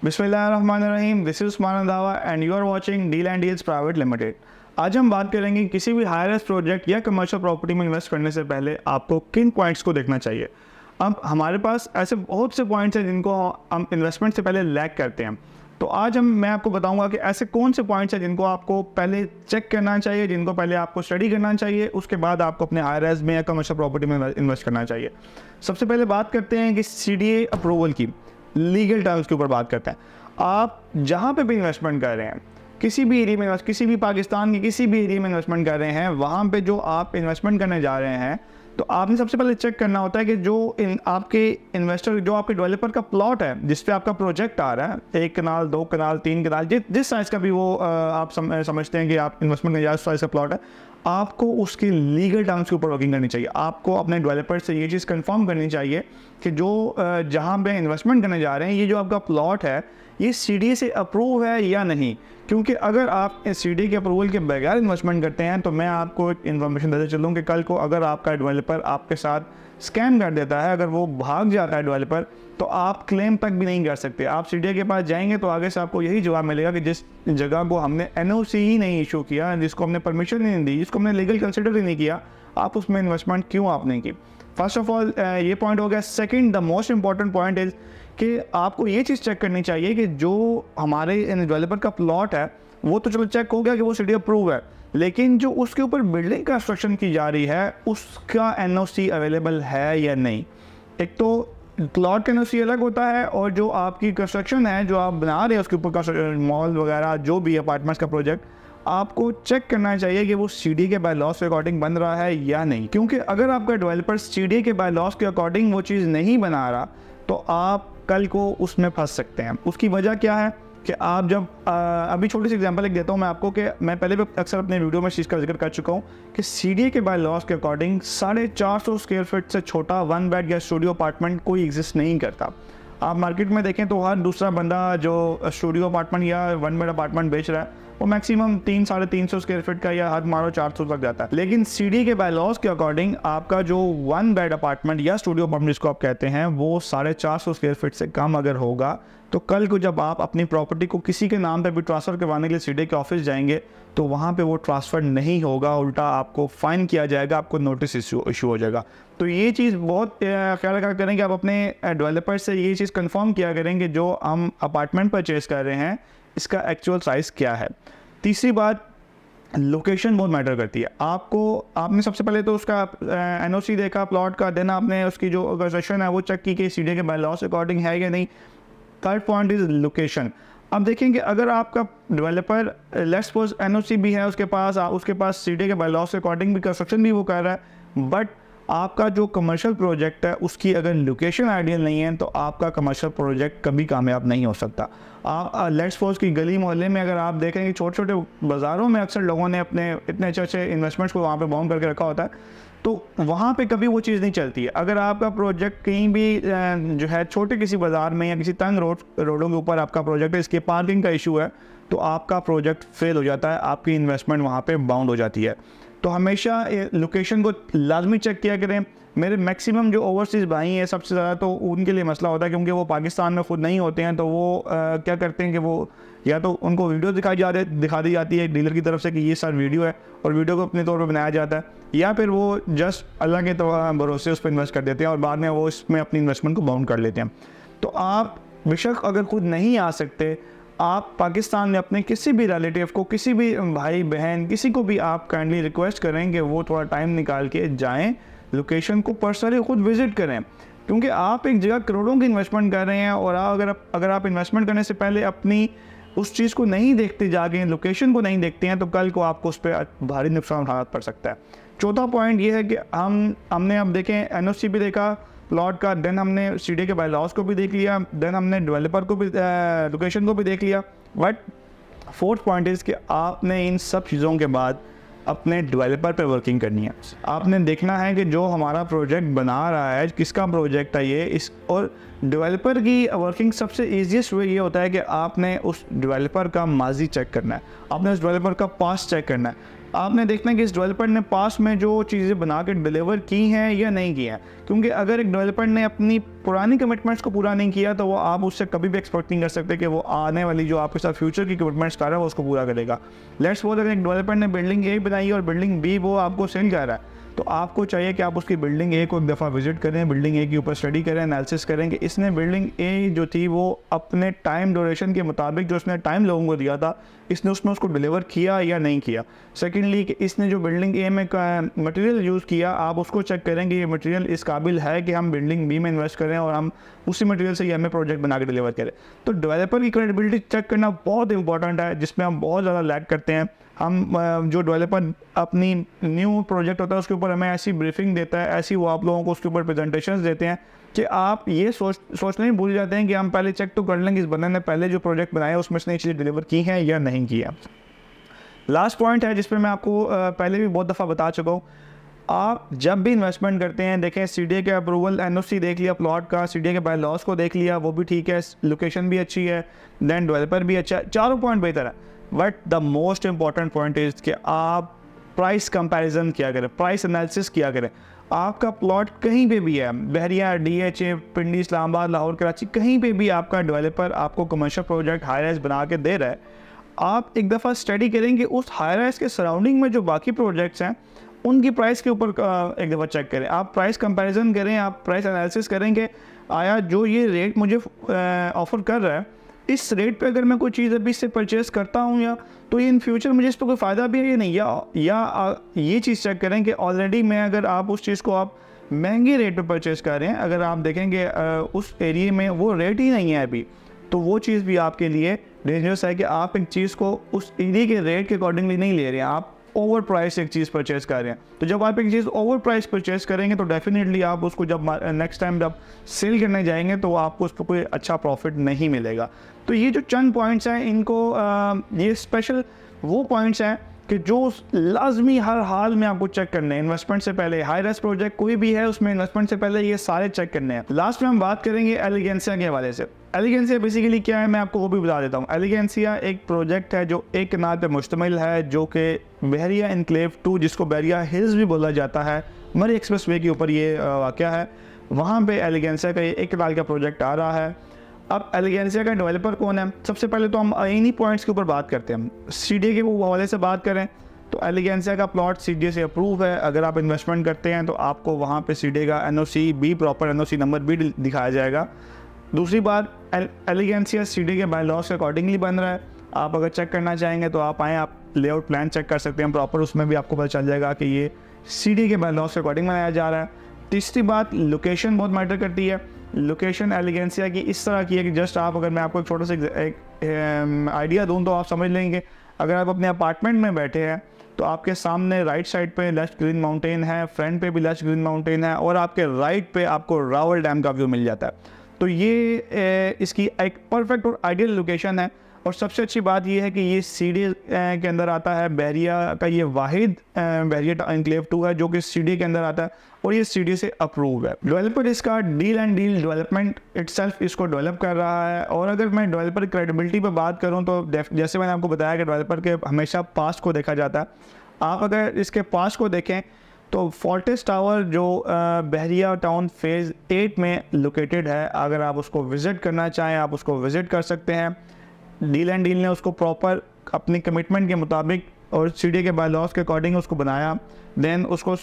बिस्मिल्लाहिर्रहमानिर्रहीम, this is Usman Randhawa and you are watching deal and deals private limited. आज हम बात करेंगे किसी भी हाई राइज प्रोजेक्ट या कमर्शियल प्रॉपर्टी में इन्वेस्ट करने से पहले आपको किन पॉइंट्स को देखना चाहिए। अब हमारे पास ऐसे बहुत से पॉइंट्स हैं जिनको हम इन्वेस्टमेंट से पहले लैग करते हैं। तो आज मैं आपको बताऊंगा कि ऐसे कौन से पॉइंट्स हैं जिनको आपको पहले चेक करना चाहिए, जिनको पहले आपको स्टडी करना चाहिए, उसके बाद आपको अपने हाई राइज में या कमर्शियल प्रॉपर्टी में इन्वेस्ट करना चाहिए। सबसे पहले बात करते हैं कि CDA अप्रूवल की, लीगल टर्म्स के ऊपर बात करते हैं। आप जहाँ पे भी इन्वेस्टमेंट कर रहे हैं, किसी भी एरिया में, किसी भी पाकिस्तान के किसी भी एरिया में इन्वेस्टमेंट कर रहे हैं, वहाँ पे जो आप इन्वेस्टमेंट करने जा रहे हैं तो आपने सबसे पहले चेक करना होता है कि जो आपके इन्वेस्टर, जो आपके डेवलपर का प्लॉट है जिस पे आपका प्रोजेक्ट आ रहा है, 1 कनाल 2 कनाल 3 कनाल, जिस साइज़ का भी वो आप समझते हैं कि आप इन्वेस्टमेंट करने जा रहे हैं, साइज़ का प्लॉट है, आपको उसकी लीगल टर्म्स के ऊपर वर्किंग करनी चाहिए। आपको अपने डेवलपर से ये चीज़ कंफर्म करनी चाहिए कि जो जहाँ पे इन्वेस्टमेंट करने जा रहे हैं, ये जो आपका प्लॉट है ये CDA से अप्रूव है या नहीं। क्योंकि अगर आप CDA के अप्रूवल के बगैर इन्वेस्टमेंट करते हैं तो मैं आपको एक इन्फॉर्मेशन देते चलूँ कि कल को अगर आपका डेवलपर आपके साथ स्कैम कर देता है, अगर वो भाग जाता है डेवलपर, तो आप क्लेम तक भी नहीं कर सकते। आप CDA के पास जाएंगे तो आगे से आपको यही जवाब मिलेगा कि जिस जगह को हमने NOC ही नहीं इशू किया, जिसको हमने परमिशन ही नहीं दी, जिसको हमने लीगल कंसिडर ही नहीं किया, आप उसमें इन्वेस्टमेंट क्यों आपने की। फर्स्ट ऑफ ऑल ये पॉइंट हो गया। Second, the most important point is कि आपको ये चीज़ चेक करनी चाहिए कि जो हमारे डेवलपर का प्लॉट है वो तो चलो चेक हो गया कि वो CDA अप्रूव है, लेकिन जो उसके ऊपर बिल्डिंग कंस्ट्रक्शन की जा रही है उसका NOC अवेलेबल है या नहीं। एक तो प्लॉट का NOC अलग होता है और जो आपकी कंस्ट्रक्शन है, जो आप बना रहे हैं उसके ऊपर मॉल वगैरह जो भी अपार्टमेंट्स का प्रोजेक्ट, आपको चेक करना चाहिए कि वो CDA के बायलॉज के अकॉर्डिंग बन रहा है या नहीं। क्योंकि अगर आपका डेवलपर CDA के बायलॉज के अकॉर्डिंग वो चीज़ नहीं बना रहा तो आप कल को उसमें फंस सकते हैं। उसकी वजह क्या है कि आप जब अभी छोटी सी एग्जांपल एक देता हूँ मैं आपको, कि मैं पहले भी अक्सर अपने वीडियो में इस चीज़ का जिक्र कर चुका हूँ कि CDA के बायलॉज के अकॉर्डिंग 450 स्क्वायर फीट से छोटा 1 बेड या स्टूडियो अपार्टमेंट कोई एग्जिस्ट नहीं करता। आप मार्केट में देखें तो हर दूसरा बंदा जो स्टूडियो अपार्टमेंट या 1 बेड अपार्टमेंट बेच रहा है वो मैक्सिमम 300-350 स्क्वायर फीट का या हद मारो 400 तक जाता है। लेकिन CDA के बायलॉज के अकॉर्डिंग आपका जो 1 बेड अपार्टमेंट या स्टूडियो अपार्टमेंट जिसको आप कहते हैं वो 450 स्क्वायर फीट से कम अगर होगा तो कल को जब आप अपनी प्रॉपर्टी को किसी के नाम पर भी ट्रांसफ़र करवाने के लिए CDA के ऑफिस जाएंगे तो वहाँ पे वो ट्रांसफ़र नहीं होगा, उल्टा आपको फ़ाइन किया जाएगा, आपको नोटिस इशू हो जाएगा। तो ये चीज़ बहुत ख्याल रखा करें कि आप अपने डेवलपर से ये चीज़ कंफर्म किया करें कि जो हम अपार्टमेंट परचेज कर रहे हैं इसका एक्चुअल साइज़ क्या है। तीसरी बात, लोकेशन बहुत मैटर करती है। आपने सबसे पहले तो उसका NOC देखा प्लॉट का, देन आपने उसकी जो कंस्ट्रक्शन है वो चेक की कि CDA के बायलॉज अकॉर्डिंग है या नहीं। Third point is location. अब देखेंगे अगर आपका डेवलपर लेट्स सपोज NOC भी है उसके पास CDA के बायलॉज के अकॉर्डिंग भी कंस्ट्रक्शन भी वो कर रहा है, बट आपका जो कमर्शियल प्रोजेक्ट है उसकी अगर लोकेशन आइडियल नहीं है तो आपका कमर्शियल प्रोजेक्ट कभी कामयाब नहीं हो सकता। लेट्स सपोज की गली मोहल्ले में अगर आप देखें कि छोटे छोटे बाज़ारों में अक्सर लोगों ने अपने इतने अच्छे इन्वेस्टमेंट्स को वहाँ पे बाउंड करके रखा होता है, तो वहाँ पे कभी वो चीज़ नहीं चलती है। अगर आपका प्रोजेक्ट कहीं भी जो है छोटे किसी बाज़ार में या किसी तंग रोडों के ऊपर आपका प्रोजेक्ट है, इसके पार्किंग का इशू है, तो आपका प्रोजेक्ट फेल हो जाता है, आपकी इन्वेस्टमेंट वहाँ पे बाउंड हो जाती है। तो हमेशा लोकेशन को लाजमी चेक किया करें। मेरे मैक्सिमम जो ओवरसीज़ भाई हैं सबसे ज़्यादा तो उनके लिए मसला होता है क्योंकि वो पाकिस्तान में ख़ुद नहीं होते हैं, तो वो क्या करते हैं कि वो या तो उनको वीडियो दिखा दी जाती है डीलर की तरफ से कि ये सर वीडियो है और वीडियो को अपने तौर पर बनाया जाता है, या फिर वो जस्ट अल्लाह के भरोसे उस पर इन्वेस्ट कर देते हैं और बाद में वो इसमें अपनी इन्वेस्टमेंट को बाउंड कर लेते हैं। तो आप बेशक अगर खुद नहीं आ सकते, आप पाकिस्तान में अपने किसी भी रिलेटिव को, किसी भी भाई बहन, किसी को भी आप काइंडली रिक्वेस्ट करें कि वो थोड़ा टाइम निकाल के जाएं, लोकेशन को पर्सनली खुद विज़िट करें। क्योंकि आप एक जगह करोड़ों की इन्वेस्टमेंट कर रहे हैं और अगर आप इन्वेस्टमेंट करने से पहले अपनी उस चीज़ को नहीं देखते, जाके लोकेशन को नहीं देखते हैं, तो कल को आपको उस पर भारी नुकसान उठाना पड़ सकता है। चौथा पॉइंट ये है कि हमने अब देखें NOC भी देखा प्लॉट का, देन हमने CDA के बायलॉज को भी देख लिया, देन हमने डेवलपर को भी लोकेशन को भी देख लिया। बट फोर्थ पॉइंट इज़ कि आपने इन सब चीज़ों के बाद अपने डेवलपर पे वर्किंग करनी है। आपने देखना है कि जो हमारा प्रोजेक्ट बना रहा है किसका प्रोजेक्ट है ये, और डेवलपर की वर्किंग सबसे ईजीएस्ट वे ये होता है कि आपने उस डेवलपर का माजी चेक करना है, आपने उस डेवलपर का पास्ट चेक करना है। आपने देखना है कि इस डेवलपर ने पास में जो चीज़ें बना के डिलीवर की हैं या नहीं की हैं, क्योंकि अगर एक डेवलपर ने अपनी पुरानी कमिटमेंट्स को पूरा नहीं किया तो वो आप उससे कभी भी एक्सपेक्ट नहीं कर सकते कि वो आने वाली जो आपके साथ फ्यूचर की कमिटमेंट्स कर रहा है वो उसको पूरा करेगा। लेट्स सपोज अगर एक डेवलपर ने बिल्डिंग ए बनाई और बिल्डिंग बी वो आपको सेल कर रहा है, तो आपको चाहिए कि आप उसकी बिल्डिंग ए को एक दफ़ा विजिट करें, बिल्डिंग ए के ऊपर स्टडी करें, एनालिसिस करें कि इसने बिल्डिंग ए जो थी वो अपने टाइम ड्यूरेशन के मुताबिक जो उसने टाइम लोगों को दिया था इसने उसमें उसको डिलीवर किया या नहीं किया। सेकेंडली कि इसने जो बिल्डिंग ए में मटेरियल यूज़ किया आप उसको चेक करें कि ये मटेरियल इस काबिल है कि हम बिल्डिंग बी में इन्वेस्ट करें और हम उसी मटेरियल से ये हमें प्रोजेक्ट बना के डिलीवर करें। तो डेवलपर की क्रेडिबिलिटी चेक करना बहुत इंपॉर्टेंट है, जिसमें हम बहुत ज़्यादा लैग करते हैं। हम जो डेवलपर अपनी न्यू प्रोजेक्ट होता है उसके ऊपर हमें ऐसी ब्रीफिंग देता है, ऐसी वो आप लोगों को उसके ऊपर प्रेजेंटेशंस देते हैं कि आप ये सोचने ही भूल जाते हैं कि हम पहले चेक तो कर लेंगे इस बंदे ने पहले जो प्रोजेक्ट बनाया उसमें इसने चीज़ें डिलीवर की हैं या नहीं की है। लास्ट पॉइंट है जिस पर मैं आपको पहले भी बहुत दफ़ा बता चुका हूँ, आप जब भी इन्वेस्टमेंट करते हैं देखें सीडीए के अप्रूवल, एनओसी देख लिया प्लॉट का, सीडीए के बाय लॉस को देख लिया वो भी ठीक है, लोकेशन भी अच्छी है, देन डेवलपर भी अच्छा है, चारों पॉइंट बेहतर है। But the most important point is कि आप प्राइस कंपैरिजन किया करें, प्राइस एनालिसिस किया करें। आपका प्लॉट कहीं पे भी है, बहरिया, डीएचए, पिंडी, इस्लामाबाद, लाहौर, कराची, कहीं पे भी आपका डेवलपर आपको कमर्शियल प्रोजेक्ट हाई राइज बना के दे रहा है, आप एक दफ़ा स्टडी करेंगे उस हाई राइज के सराउंडिंग में जो बाकी प्रोजेक्ट्स हैं उनकी प्राइस के ऊपर एक दफ़ा चेक करें, आप प्राइस कंपैरिजन करें, आप प्राइस एनालिसिस करेंगे आया जो ये रेट मुझे ऑफ़र कर रहा है इस रेट पे अगर मैं कोई चीज़ अभी से परचेज़ करता हूँ या तो ये इन फ्यूचर मुझे इस पर कोई फ़ायदा भी है या नहीं, या ये चीज़ चेक करें कि ऑलरेडी मैं अगर आप उस चीज़ को आप महंगे रेट पे परचेज़ कर रहे हैं, अगर आप देखेंगे उस एरिए में वो रेट ही नहीं है अभी, तो वो चीज़ भी आपके लिए डेंजरस है कि आप एक चीज़ को उस एरिया के रेट के अकॉर्डिंगली नहीं ले रहे हैं, आप ओवर प्राइस एक चीज़ परचेज़ कर रहे हैं। तो जब आप एक चीज़ ओवर प्राइस परचेज़ करेंगे तो डेफिनेटली आप उसको जब नेक्स्ट टाइम जब सेल करने जाएंगे तो आपको उस पर कोई अच्छा प्रॉफिट नहीं मिलेगा। तो ये जो चंद पॉइंट्स हैं इनको ये स्पेशल वो पॉइंट्स हैं कि जो लाजमी हर हाल में आपको चेक करने हैं इन्वेस्टमेंट से पहले। हाई रिस्क प्रोजेक्ट कोई भी है उसमें इन्वेस्टमेंट से पहले ये सारे चेक करने हैं। लास्ट में हम बात करेंगे एलिगेंसिया के हवाले से। एलिगेंसिया बेसिकली क्या है मैं आपको वो भी बता देता हूँ। एलिगेंसिया एक प्रोजेक्ट है जो एक कनाल पे मुश्तमिल है जो कि बहरिया इनक्लेव 2 जिसको बहरिया हिल्स भी बोला जाता है, मरी एक्सप्रेस वे के ऊपर ये वाक़या है। वहाँ पे एलिगेंसिया का एक कनाल का प्रोजेक्ट आ रहा है। अब एलिगेंसिया का डेवलपर कौन है? सबसे पहले तो हम इन्हीं पॉइंट्स के ऊपर बात करते हैं। हम सीडीए के हवाले से बात करें तो एलिगेंसिया का प्लॉट सीडीए से अप्रूव है। अगर आप इन्वेस्टमेंट करते हैं तो आपको वहाँ पे सीडीए का एनओसी भी प्रॉपर एनओसी नंबर भी दिखाया जाएगा। दूसरी बात, एलिगेंसिया सीडीए के बाय लॉस के अकॉर्डिंगली बन रहा है। आप अगर चेक करना चाहेंगे तो आप आएँ, आप लेआउट प्लान चेक कर सकते हैं प्रॉपर, उसमें भी आपको पता चल जाएगा कि ये सीडीए के बाय लॉस के अकॉर्डिंग बनाया जा रहा है। तीसरी बात, लोकेशन बहुत मैटर करती है। लोकेशन एलिगेंसिया की इस तरह की है कि जस्ट आप अगर मैं आपको एक छोटा सा एक आइडिया दूं तो आप समझ लेंगे। अगर आप अपने अपार्टमेंट में बैठे हैं तो आपके सामने राइट साइड पे लश ग्रीन माउंटेन है, फ्रंट पे भी लश ग्रीन माउंटेन है और आपके राइट पे आपको रावल डैम का व्यू मिल जाता है। तो ये इसकी एक परफेक्ट और आइडियल लोकेशन है। और सबसे अच्छी बात ये है कि ये सीडीए के अंदर आता है। बहरिया का ये वाहिद बहरिया इनक्लेव 2 है जो कि सीडीए के अंदर आता है और ये सीडीए से अप्रूव है। डेवलपर इसका deal and deal development itself इसको डेवलप कर रहा है। और अगर मैं डेवलपर क्रेडिबिलिटी पर बात करूं तो जैसे मैंने आपको बताया कि डेवलपर के हमेशा पास्ट को देखा जाता है। आप अगर इसके पास्ट को देखें तो फोर्टिस टावर जो बहरिया टाउन फेज़ 8 में लोकेटेड है, अगर आप उसको विज़िट करना चाहें आप उसको विज़िट कर सकते हैं। डील एंड डील ने उसको प्रॉपर अपनी कमिटमेंट के मुताबिक और सीडीए के बाय लॉस के अकॉर्डिंग उसको बनाया। देन उसको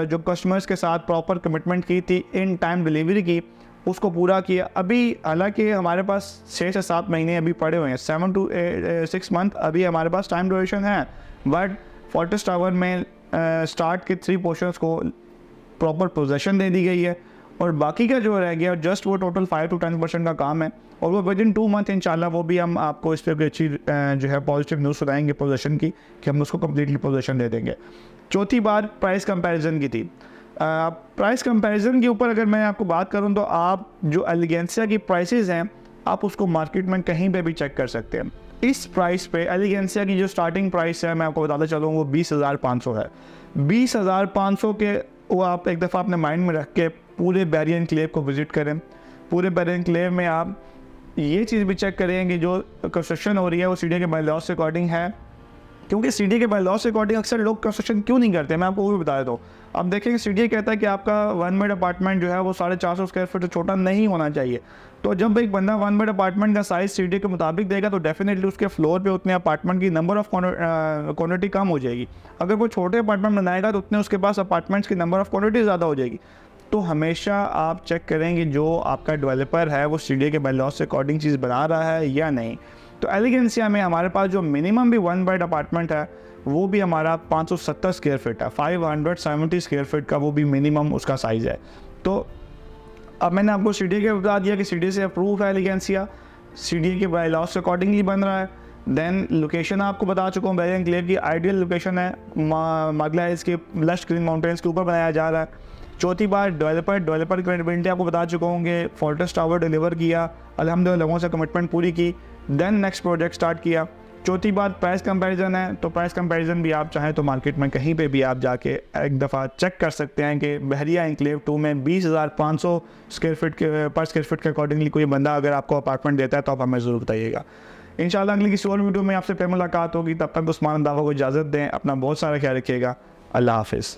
जो कस्टमर्स के साथ प्रॉपर कमिटमेंट की थी, इन टाइम डिलीवरी की, उसको पूरा किया। अभी हालांकि हमारे पास 6 से 7 महीने अभी पड़े हुए हैं, 7 to 6 मंथ अभी हमारे पास टाइम ड्यूरेशन है। बट फोर्टिस टावर में स्टार्ट के 3 पोर्शंस को प्रॉपर पोजेसन दे दी गई है और बाकी का जो रह गया जस्ट वो टोटल 5 to 10% का काम है और वो विद इन 2 मंथ इंशाल्लाह वो भी हम आपको इस पर भी अच्छी जो है पॉजिटिव न्यूज़ सुनाएंगे पोजीशन की कि हम उसको कम्प्लीटली पोजीशन दे देंगे। चौथी बात प्राइस कंपैरिजन की थी। प्राइस कंपैरिजन के ऊपर अगर मैं आपको बात करूं तो आप जो एलिगेंसिया की प्राइसेस हैं आप उसको मार्केट में कहीं पे भी चेक कर सकते हैं। इस प्राइस पे एलिगेंसिया की जो स्टार्टिंग प्राइस है मैं आपको बताता चलूँ वो 20,500 है। 20,500 के वो आप एक दफ़ा अपने माइंड में रख के पूरे बहरिया इनक्लेव को विज़िट करें। पूरे बहरिया इनक्लेव में आप ये चीज़ भी चेक करें कि जो कंस्ट्रक्शन हो रही है वो सीडीए के बाय लॉस के अकॉर्डिंग है क्योंकि सीडी के बायलॉज के अकॉर्डिंग अक्सर लोग कंस्ट्रक्शन क्यों नहीं करते, मैं आपको वो भी बता देता हूँ। अब देखेंगे सीडी कहता है कि आपका 1 बेड अपार्टमेंट जो है वो 450 स्क्वायर फीट से छोटा नहीं होना चाहिए। तो जब एक बंदा 1 बेड अपार्टमेंट का साइज सीडी के मुताबिक देगा तो डेफिनेटली उसके फ्लोर पे उतने अपार्टमेंट की नंबर ऑफ क्वान्टिटी कम हो जाएगी। अगर वो छोटे अपार्टमेंट बनाएगा तो उतने उसके पास अपार्टमेंट्स की नंबर ऑफ क्वान्टिटी ज़्यादा हो जाएगी। तो हमेशा आप चेक करेंगे जो आपका डेवलपर है वो सीडी के बायलॉज से अकॉर्डिंग चीज़ बना रहा है या नहीं। तो एलिगेंसिया में हमारे पास जो मिनिमम भी 1 बेड अपार्टमेंट है वो भी हमारा 570 स्क्वायर फीट है, 570 स्क्वायर फीट का वो भी मिनिमम उसका साइज़ है। तो अब मैंने आपको सीडी के बता दिया कि सीडी से अप्रूव है एलिगेंसिया, सीडी के बायलॉज के अकॉर्डिंगली बन रहा है। देन लोकेशन आपको बता चुका हूँ, बैरियर एन्क्लेव की आइडियल लोकेशन है, मागला हिल्स के लश ग्रीन माउंटेन्स के ऊपर बनाया जा रहा है। चौथी बात डेवलपर क्रेडिबिलिटी आपको बता चुका होंगे, फोर्ट्रेस टावर डिलीवर किया, अल्हम्दुलिल्लाह लोगों से कमिटमेंट पूरी की, देन नेक्स्ट प्रोजेक्ट स्टार्ट किया। चौथी बात प्राइस कंपैरिजन है, तो प्राइस कंपैरिजन भी आप चाहें तो मार्केट में कहीं पे भी आप जाके एक दफ़ा चेक कर सकते हैं कि बहरिया एन्क्लेव 2 में 20,500 स्क्वायर फीट के पर स्क्वायर फीट के अकॉर्डिंगली कोई बंदा अगर आपको अपार्टमेंट देता है तो आप हमें ज़रूर बताइएगा। इंशाल्लाह अगली किसी और वीडियो में आपसे फिर मुलाकात होगी, तब तक उस्मान अंदावा को इजाज़त दें, अपना बहुत सारा ख्याल रखिएगा। अल्लाह हाफिज़।